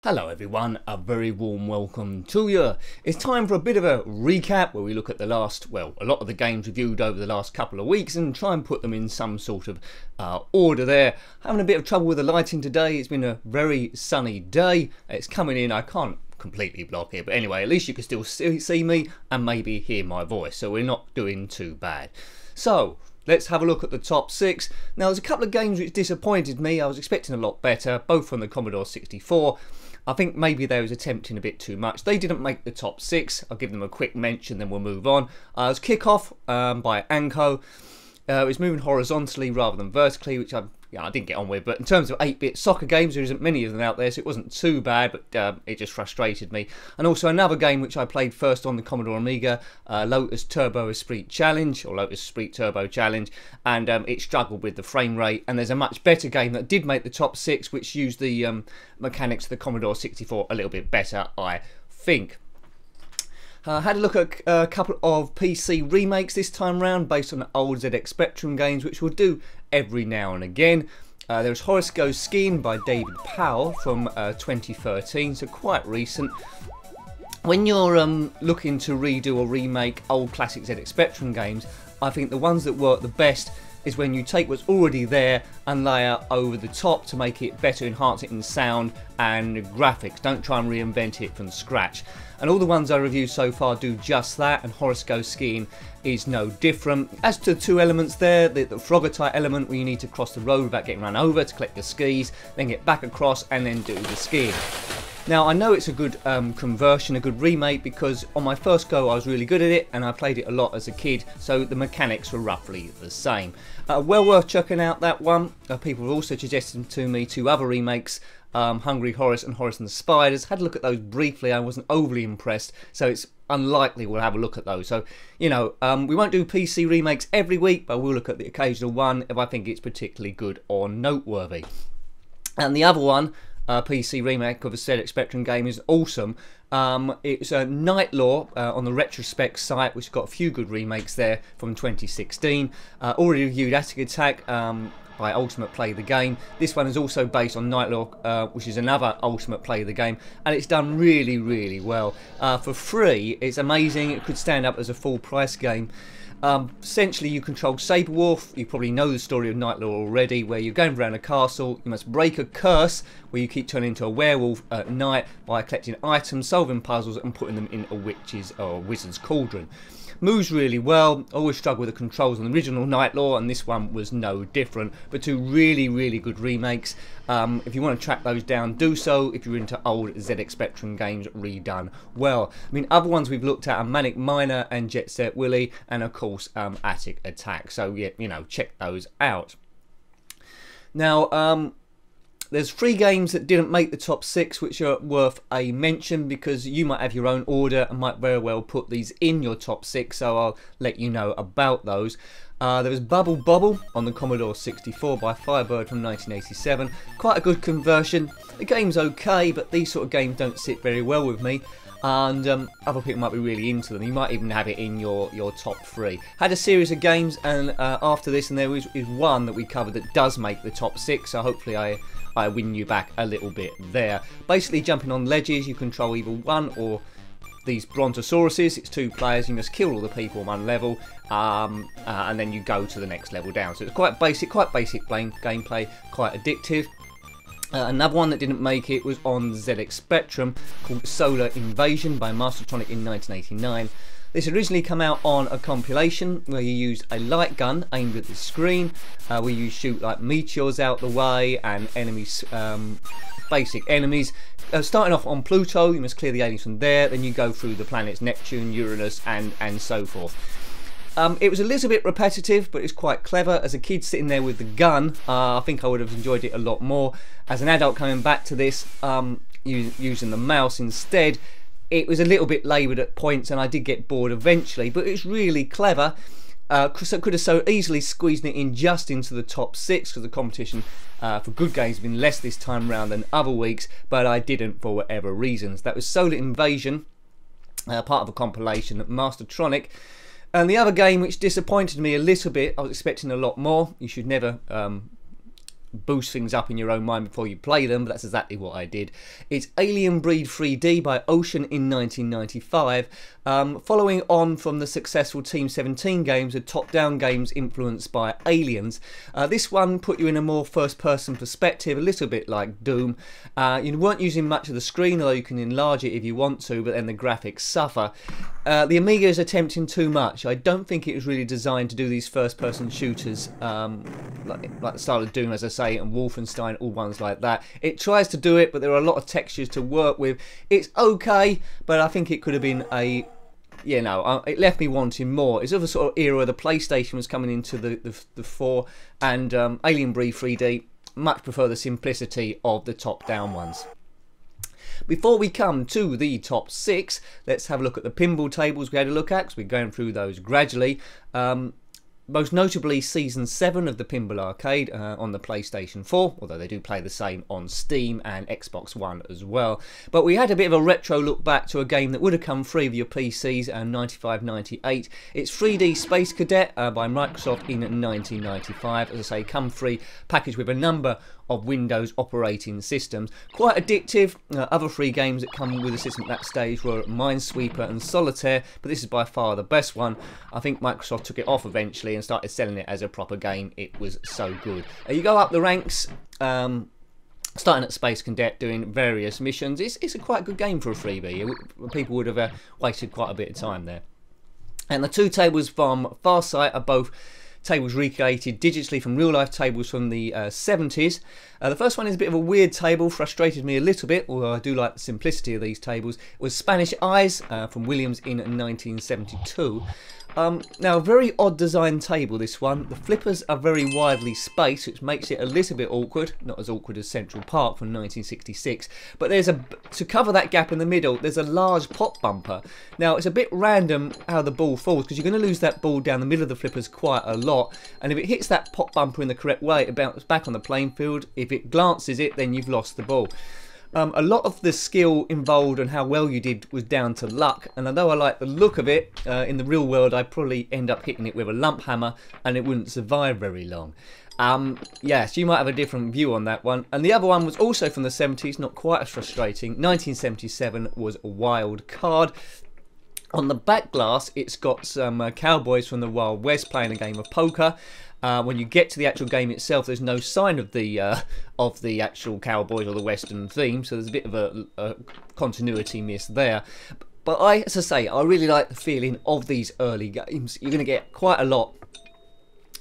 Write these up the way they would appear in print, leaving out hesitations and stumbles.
Hello everyone, a very warm welcome to you. It's time for a bit of a recap where we look at the last, well, a lot of the games reviewed over the last couple of weeks and try and put them in some sort of order there. Having a bit of trouble with the lighting today. It's been a very sunny day. It's coming in, I can't completely block it, but anyway, at least you can still see me and maybe hear my voice, so we're not doing too bad. So, let's have a look at the top 6. Now, there's a couple of games which disappointed me. I was expecting a lot better, both from the Commodore 64. I think maybe they was attempting a bit too much. They didn't make the top 6. I'll give them a quick mention, then we'll move on. It was Kickoff by Anko. It was moving horizontally rather than vertically, which I didn't get on with. But in terms of 8-bit soccer games, there isn't many of them out there, so it wasn't too bad, but it just frustrated me. And also another game which I played first on the Commodore Amiga, Lotus Turbo Esprit Challenge, or Lotus Esprit Turbo Challenge, and it struggled with the frame rate. And there's a much better game that did make the top 6, which used the mechanics of the Commodore 64 a little bit better, I think. Had a look at a couple of PC remakes this time round based on the old ZX Spectrum games, which we'll do every now and again. There was HORACE Goes Skiing by David Powell from 2013, so quite recent. When you're looking to redo or remake old classic ZX Spectrum games, I think the ones that work the best is when you take what's already there and layer over the top to make it better, enhance it in sound and graphics. Don't try and reinvent it from scratch. And all the ones I reviewed so far do just that, and HORACE Goes Skiing is no different. As to the two elements there, the Frogger element where you need to cross the road without getting run over to collect your skis, then get back across and then do the skiing. Now, I know it's a good conversion, a good remake, because on my first go I was really good at it and I played it a lot as a kid, so the mechanics were roughly the same. Well worth checking out that one. People have also suggested to me two other remakes, Hungry Horace and Horace and the Spiders. Had a look at those briefly, I wasn't overly impressed, so it's unlikely we'll have a look at those. So, you know, we won't do PC remakes every week, but we'll look at the occasional one if I think it's particularly good or noteworthy. And the other one, PC remake of a ZX Spectrum game, is awesome. It's a Night Law on the Retrospect site, which got a few good remakes there from 2016. Already reviewed Attic Attack by Ultimate Play the Game. This one is also based on Night Law, which is another Ultimate Play the Game, and it's done really, really well. For free, it's amazing. It could stand up as a full price game. Essentially, you control Saberwolf. You probably know the story of Night Law already, where you're going around a castle. You must break a curse where you keep turning into a werewolf at night by collecting items, solving puzzles and putting them in a witch's or wizard's cauldron. Moves really well. Always struggle with the controls on the original Night Law, and this one was no different. But two really, really good remakes. If you want to track those down, do so. If you're into old ZX Spectrum games redone well. I mean, other ones we've looked at are Manic Miner and Jet Set Willy, and of course Attic Attack. So yeah, you know, check those out. Now, there's 3 games that didn't make the top 6 which are worth a mention, because you might have your own order and might very well put these in your top 6, so I'll let you know about those. There was BOBBLE on the Commodore 64 by FIREBIRD from 1987. Quite a good conversion. The game's okay, but these sort of games don't sit very well with me, and other people might be really into them. You might even have it in your top 3. Had a series of games, and after this, and there is one that we covered that does make the top 6, so hopefully I win you back a little bit there. Basically, jumping on ledges, you control either one or these brontosauruses. It's 2 players. You must kill all the people on one level, and then you go to the next level down. So it's quite basic gameplay, quite addictive. Another one that didn't make it was on ZX Spectrum, called Solar Invasion by MASTERTRONIC in 1989. This originally came out on a compilation where you used a light gun aimed at the screen, where you shoot like meteors out the way and enemies, basic enemies. Starting off on Pluto, you must clear the aliens from there, then you go through the planets Neptune, Uranus and so forth. It was a little bit repetitive, but it's quite clever. As a kid sitting there with the gun, I think I would have enjoyed it a lot more. As an adult coming back to this, using the mouse instead, it was a little bit laboured at points and I did get bored eventually, but it's really clever. Could have so easily squeezed it in just into the top 6, because the competition for good games has been less this time round than other weeks, but I didn't for whatever reasons. That was Solar Invasion, part of a compilation at MASTERTRONIC. And the other game which disappointed me a little bit, I was expecting a lot more. You should never boost things up in your own mind before you play them, but that's exactly what I did. It's Alien Breed 3D by Ocean in 1995, following on from the successful Team 17 games, with top-down games influenced by Aliens. This one put you in a more first-person perspective, a little bit like Doom. You weren't using much of the screen, although you can enlarge it if you want to, but then the graphics suffer. The Amiga is attempting too much. I don't think it was really designed to do these first-person shooters like the style of Doom, as I say, and Wolfenstein, all ones like that. It tries to do it, but there are a lot of textures to work with. It's okay, but I think it could have been a... You know, it left me wanting more. It's of a sort of era where the PlayStation was coming into the fore, and Alien Breed 3D, much prefer the simplicity of the top-down ones. Before we come to the top 6, let's have a look at the pinball tables we had a look at, because we're going through those gradually. Most notably Season 7 of the Pinball Arcade on the PlayStation 4, although they do play the same on Steam and Xbox One as well. But we had a bit of a retro look back to a game that would have come free with your PCs in 95-98. It's 3D Space Cadet by Microsoft in 1995. As I say, come free, packaged with a number of Windows operating systems. Quite addictive. Other free games that come with the system at that stage were Minesweeper and Solitaire, but this is by far the best one. I think Microsoft took it off eventually and started selling it as a proper game. It was so good. You go up the ranks, starting at Space Cadet, doing various missions. It's a quite good game for a freebie. People would have wasted quite a bit of time there. And the two tables from Farsight are both tables recreated digitally from real life tables from the 70s. The first one is a bit of a weird table, frustrated me a little bit, although I do like the simplicity of these tables. It was Spanish Eyes from Williams in 1972. Now, a very odd design table, this one. The flippers are very widely spaced, which makes it a little bit awkward. Not as awkward as Central Park from 1966. But there's to cover that gap in the middle, there's a large pop bumper. Now, it's a bit random how the ball falls, because you're going to lose that ball down the middle of the flippers quite a lot. And if it hits that pop bumper in the correct way, it bounces back on the playing field. If it glances it, then you've lost the ball. A lot of the skill involved and how well you did was down to luck, and although I like the look of it, in the real world I'd probably end up hitting it with a lump hammer and it wouldn't survive very long. Yes, you might have a different view on that one. And the other one was also from the 70s, not quite as frustrating. 1977 was Wild Card. On the back glass, it's got some cowboys from the Wild West playing a game of poker. When you get to the actual game itself, there's no sign of the actual cowboys or the Western theme, so there's a bit of a continuity miss there. But as I say, I really like the feeling of these early games. You're going to get quite a lot.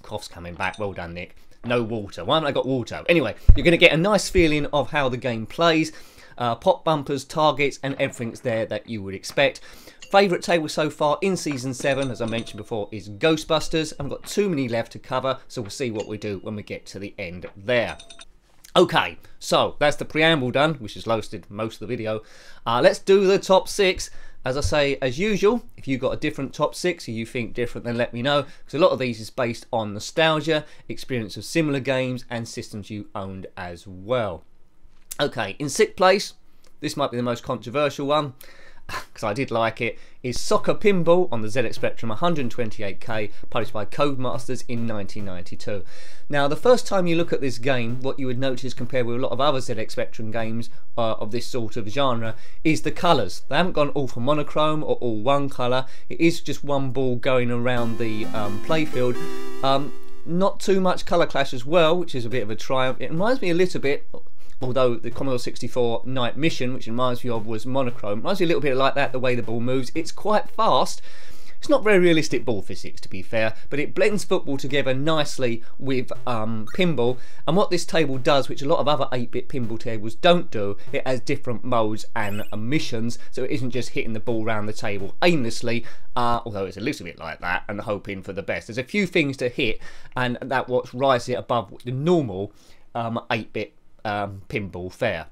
Cough's coming back. Well done, Nick. No water. Why haven't I got water? Anyway, you're going to get a nice feeling of how the game plays. Pop bumpers, targets, and everything's there that you would expect. Favourite table so far in Season 7, as I mentioned before, is Ghostbusters. I've got too many left to cover, so we'll see what we do when we get to the end there. Okay, so that's the preamble done, which has lasted most of the video. Let's do the top 6. As I say, as usual, if you've got a different top 6 or you think different, then let me know, because a lot of these is based on nostalgia, experience of similar games, and systems you owned as well. Okay, in 6th place, this might be the most controversial one, because I did like it, is Soccer Pinball on the ZX Spectrum 128K, published by Codemasters in 1992. Now, the first time you look at this game, what you would notice compared with a lot of other ZX Spectrum games of this sort of genre is the colours. They haven't gone all for monochrome or all one colour. It is just one ball going around the playfield. Not too much colour clash as well, which is a bit of a triumph. It reminds me a little bit, although the Commodore 64 Night Mission, which reminds me of, was monochrome, reminds me a little bit like that, the way the ball moves. It's quite fast. It's not very realistic ball physics, to be fair, but it blends football together nicely with pinball. And what this table does, which a lot of other 8-bit pinball tables don't do, it has different modes and missions, so it isn't just hitting the ball around the table aimlessly, although it's a little bit like that, and hoping for the best. There's a few things to hit, and that what rises it above the normal 8-bit pinball fare.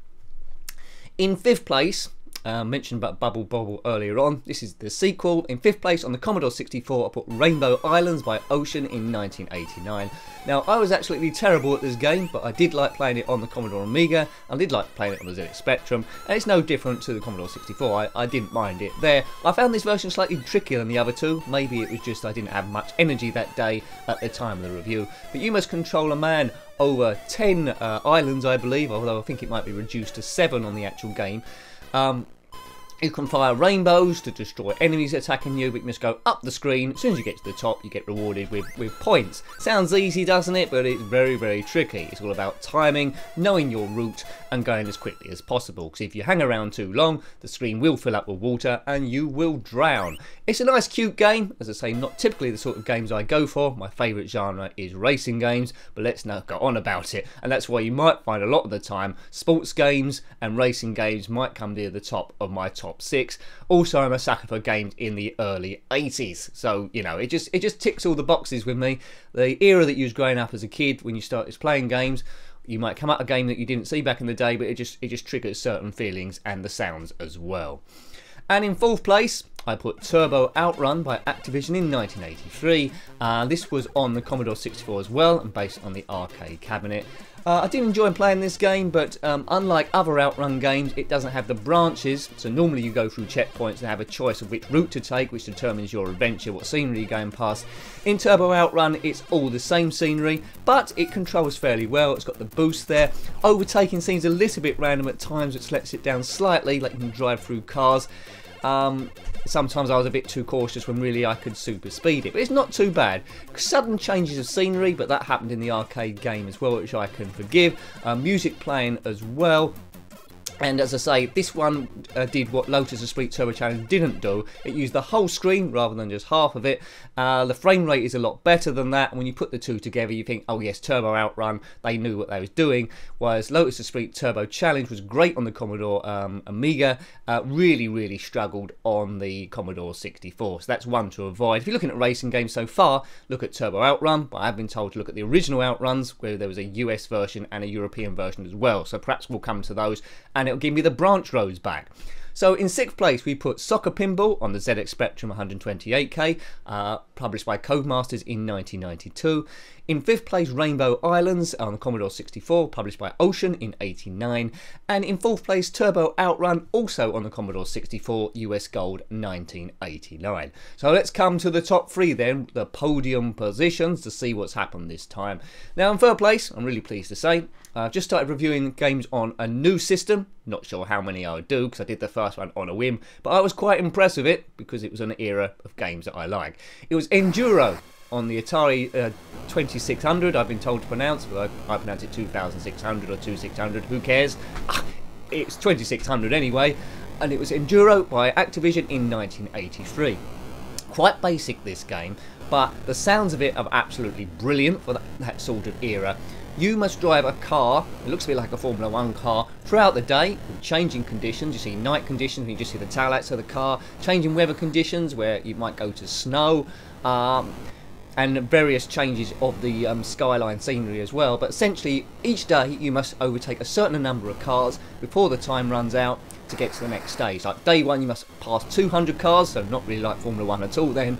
In 5th place, Mentioned about Bobble earlier on. This is the sequel. In 5th place on the Commodore 64, I put Rainbow Islands by Ocean in 1989. Now, I was absolutely terrible at this game, but I did like playing it on the Commodore Amiga. I did like playing it on the ZX Spectrum, and it's no different to the Commodore 64. I didn't mind it there. I found this version slightly trickier than the other two. Maybe it was just I didn't have much energy that day at the time of the review. But you must control a man over 10 islands, I believe, although I think it might be reduced to 7 on the actual game. You can fire rainbows to destroy enemies attacking you, but you must go up the screen. As soon as you get to the top, you get rewarded with points. Sounds easy, doesn't it? But it's very, very tricky. It's all about timing, knowing your route, and going as quickly as possible. Because if you hang around too long, the screen will fill up with water and you will drown. It's a nice, cute game. As I say, not typically the sort of games I go for. My favourite genre is racing games, but let's not go on about it. And that's why you might find a lot of the time sports games and racing games might come near the top of my top 6. Also, I'm a sucker for games in the early 80s, so you know, it just ticks all the boxes with me. The era that you was growing up as a kid, when you started playing games, you might come up a game that you didn't see back in the day, but it just triggers certain feelings and the sounds as well. And in 4th place, I put Turbo Outrun by Activision in 1983. This was on the Commodore 64 as well, and based on the arcade cabinet. I did enjoy playing this game, but unlike other Outrun games, it doesn't have the branches. So normally you go through checkpoints and have a choice of which route to take, which determines your adventure, what scenery you're going past. In Turbo Outrun, it's all the same scenery, but it controls fairly well. It's got the boost there. Overtaking seems a little bit random at times, which lets it down slightly, like you can drive through cars. Sometimes I was a bit too cautious when really I could super speed it, but it's not too bad. Sudden changes of scenery, but that happened in the arcade game as well, which I can forgive. Music playing as well. And as I say, this one did what Lotus Esprit Turbo Challenge didn't do. It used the whole screen rather than just half of it. The frame rate is a lot better than that. And when you put the two together, you think, oh yes, Turbo Outrun, they knew what they was doing. Whereas Lotus Esprit Turbo Challenge was great on the Commodore Amiga, really struggled on the Commodore 64. So that's one to avoid. If you're looking at racing games so far, look at Turbo Outrun. But I've been told to look at the original Outruns, where there was a US version and a European version as well. So perhaps we'll come to those, and it'll give me the branch roads back. So in 6th place we put Soccer Pinball on the ZX Spectrum 128K, published by Codemasters in 1992. In 5th place, Rainbow Islands on the Commodore 64, published by Ocean in 89. And in 4th place, Turbo Outrun, also on the Commodore 64, US Gold 1989. So let's come to the top 3 then, the podium positions, to see what's happened this time. Now in 3rd place, I'm really pleased to say, I've just started reviewing games on a new system. Not sure how many I would do, because I did the first one on a whim, but I was quite impressed with it, because it was an era of games that I like. It was Enduro on the Atari 2600, I've been told to pronounce, but I pronounce it 2600 or 2600, who cares? It's 2600 anyway, and it was Enduro by Activision in 1983. Quite basic, this game, but the sounds of it are absolutely brilliant for that sort of era. You must drive a car, it looks a bit like a Formula 1 car, throughout the day, with changing conditions. You see night conditions, you just see the taillights of the car, changing weather conditions where you might go to snow, and various changes of the skyline scenery as well. But essentially, each day you must overtake a certain number of cars before the time runs out to get to the next stage. Like day 1 you must pass 200 cars, so not really like Formula 1 at all then.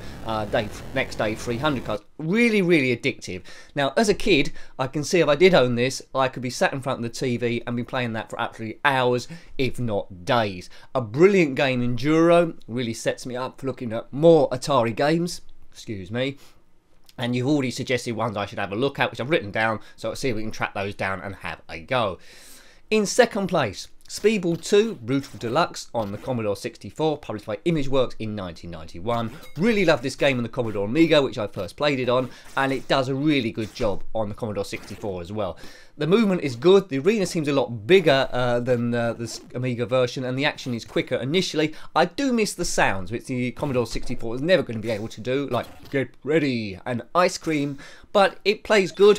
Next day 300 cars. Really addictive. Now as a kid, I can see if I did own this, I could be sat in front of the TV and be playing that for absolutely hours, if not days. A brilliant game, Enduro. Really sets me up for looking at more Atari games. Excuse me. And you've already suggested ones I should have a look at, which I've written down, so let's see if we can track those down and have a go. In 2nd place, SPEEDBAU 2 Brutal Deluxe on the Commodore 64, published by Imageworks in 1991. Really love this game on the Commodore Amiga, which I first played it on, and it does a really good job on the Commodore 64 as well. The movement is good, the arena seems a lot bigger than the Amiga version, and the action is quicker initially. I do miss the sounds, which the Commodore 64 is never going to be able to do, like get ready and ice cream, but it plays good.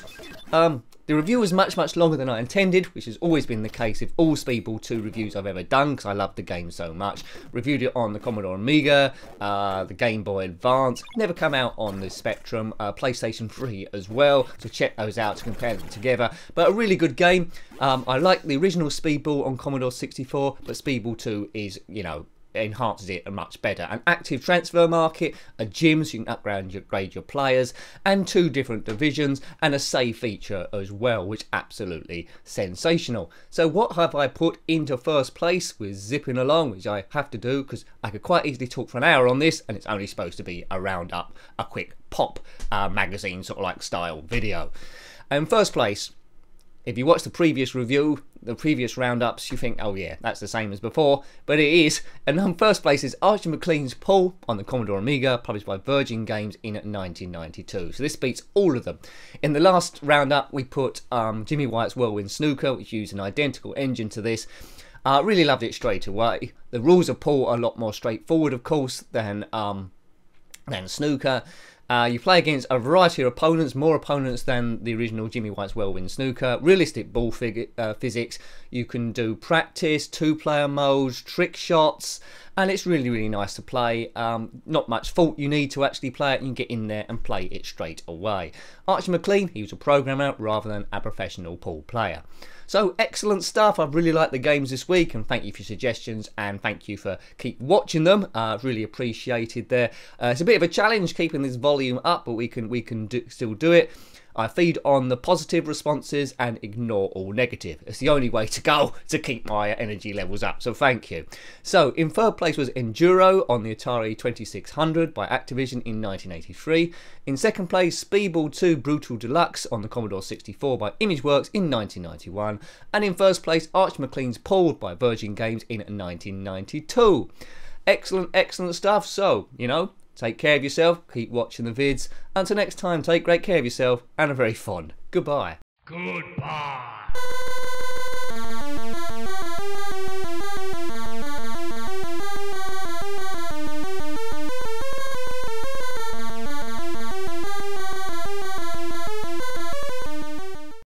The review was much longer than I intended, which has always been the case with all Speedball 2 reviews I've ever done, because I love the game so much. Reviewed it on the Commodore Amiga, the Game Boy Advance, never come out on the Spectrum, PlayStation 3 as well, so check those out to compare them together. But a really good game. I like the original Speedball on Commodore 64, but Speedball 2 is, you know, enhances it much better. An active transfer market, a gym so you can upgrade your players, and 2 different divisions, and a save feature as well, which absolutely sensational. So what have I put into first place? We're zipping along, which I have to do because I could quite easily talk for an hour on this, and it's only supposed to be a roundup, a quick pop magazine sort of like style video. And first place, if you watch the previous review, the previous roundups, you think, oh yeah, that's the same as before, but it is. And in first place is Archie McLean's Pull on the Commodore Amiga, published by Virgin Games in 1992. So this beats all of them. In the last roundup, we put Jimmy White's Whirlwind Snooker, which used an identical engine to this. Really loved it straight away. The rules of Pull are a lot more straightforward, of course, than Snooker. You play against a variety of opponents, more opponents than the original Jimmy White's Whirlwind Snooker. Realistic ball physics. You can do practice, 2-player modes, trick shots, and it's really nice to play. Not much fault you need to actually play it. You can get in there and play it straight away. Archie McLean, he was a programmer rather than a professional pool player. So excellent stuff. I've really liked the games this week, and thank you for your suggestions, and thank you for keep watching them. Really appreciated there. It's a bit of a challenge keeping this volume up, but we can still do it. I feed on the positive responses and ignore all negative. It's the only way to go to keep my energy levels up, so thank you. So in third place was Enduro on the Atari 2600 by Activision in 1983. In second place, Speedball 2 Brutal Deluxe on the Commodore 64 by Imageworks in 1991. And in first place, Archie McLean's Pull by Virgin Games in 1992. Excellent stuff. So, you know, take care of yourself, keep watching the vids. Until next time, take great care of yourself and a very fond goodbye. Goodbye.